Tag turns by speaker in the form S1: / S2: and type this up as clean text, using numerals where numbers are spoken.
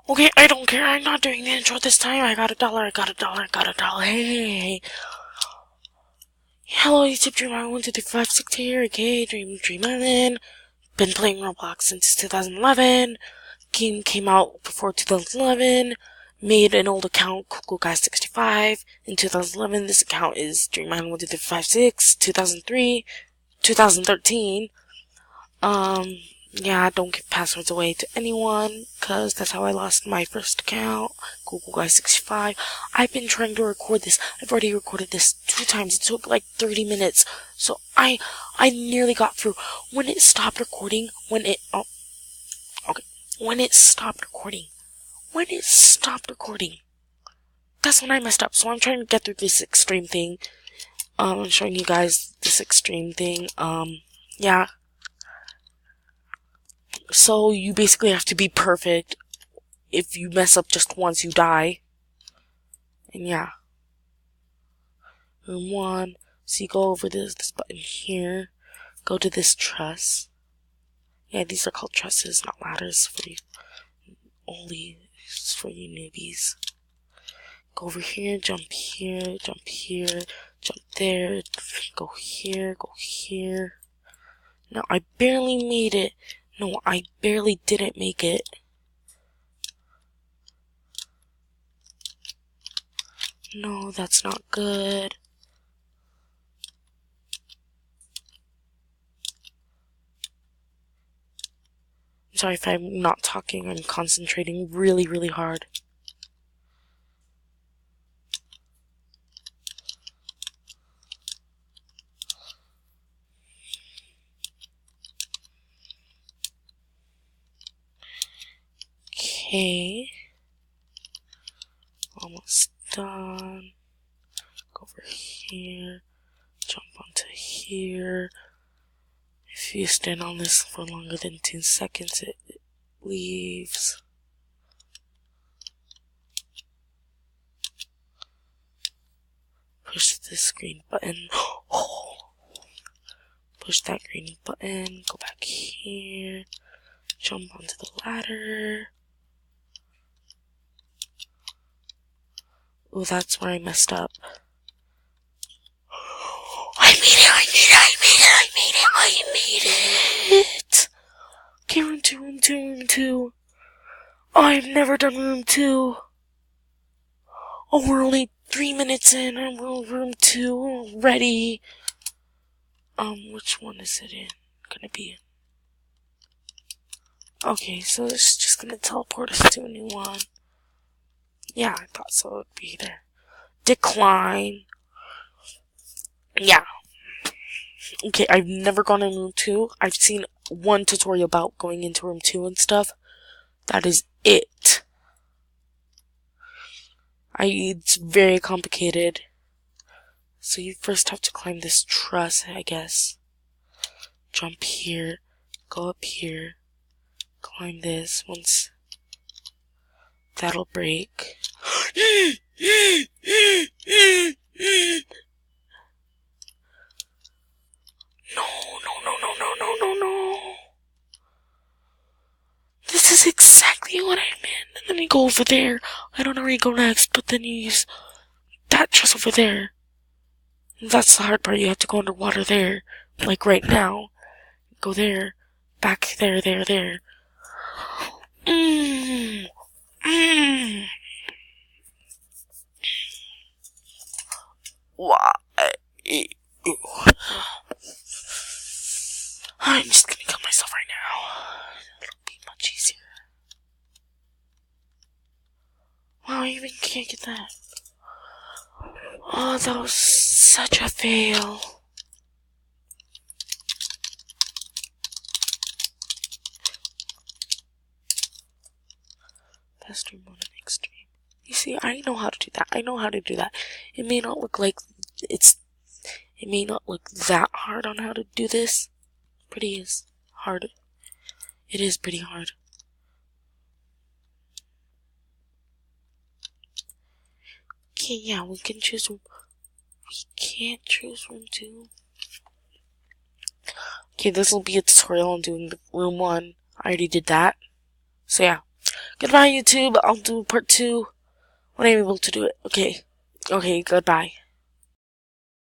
S1: Okay, I don't care. I'm not doing the intro this time. I got $1. I got $1. I got $1. Hey. Hello, YouTube Dream. I 1, 2, 3, 5, 6 here. Okay, Dream Island. Been playing Roblox since 2011. Game came out before 2011. Made an old account, CoolGuy65. In 2011, this account is Dream Island 1, 2, 3, 5, 6. 2003, 2013. Yeah, don't give passwords away to anyone, cause that's how I lost my first account, CoolGuy65. I've been trying to record this. I've already recorded this 2 times. It took like 30 minutes. So I nearly got through. When it stopped recording, when it stopped recording, that's when I messed up. So I'm trying to get through this extreme thing. I'm showing you guys this extreme thing. Yeah. So you basically have to be perfect. If you mess up just once, you die. And yeah. Room 1. So you go over this button here. Go to this truss. Yeah, these are called trusses, not ladders for you. Only for you newbies. Go over here, jump here, jump here, jump there, go here, go here. No, I barely made it. No, I barely didn't make it. No, that's not good. I'm sorry if I'm not talking. I'm concentrating really, really hard. Okay. Almost done. Go over here. Jump onto here. If you stand on this for longer than 10 seconds, it leaves. Push this green button. Oh. Push that green button. Go back here. Jump onto the ladder. Oh, that's where I messed up. I made it! Okay, room 2. Oh, I've never done room 2. Oh, we're only 3 minutes in. I'm room 2 already. Which one is it in? Gonna be in. Okay, so it's just gonna teleport us to a new one. Yeah, I thought so. It would be there. Decline. Yeah. Okay, I've never gone in room 2. I've seen one tutorial about going into room 2 and stuff. That is it. It's very complicated. So you first have to climb this truss, I guess. Jump here. Go up here. Climb this. Once that'll break. No. This is exactly what I meant. And then you go over there. I don't know where you go next, but then you use that truss over there. And that's the hard part. You have to go underwater there. Like right now. Go there. Back there. Why? I'm just gonna kill myself right now. It'll be much easier. Wow, I even can't get that. Oh, that was such a fail. Best Dream 1 and Extreme. You see, I know how to do that. It may not look like it may not look that hard on how to do this, but it is hard. It is pretty hard. Okay, yeah, we can't choose room 2. Okay, this will be a tutorial on doing room 1. I already did that. So yeah, Goodbye, YouTube. I'll do part 2 when I'm able to do it. Okay. Okay, goodbye.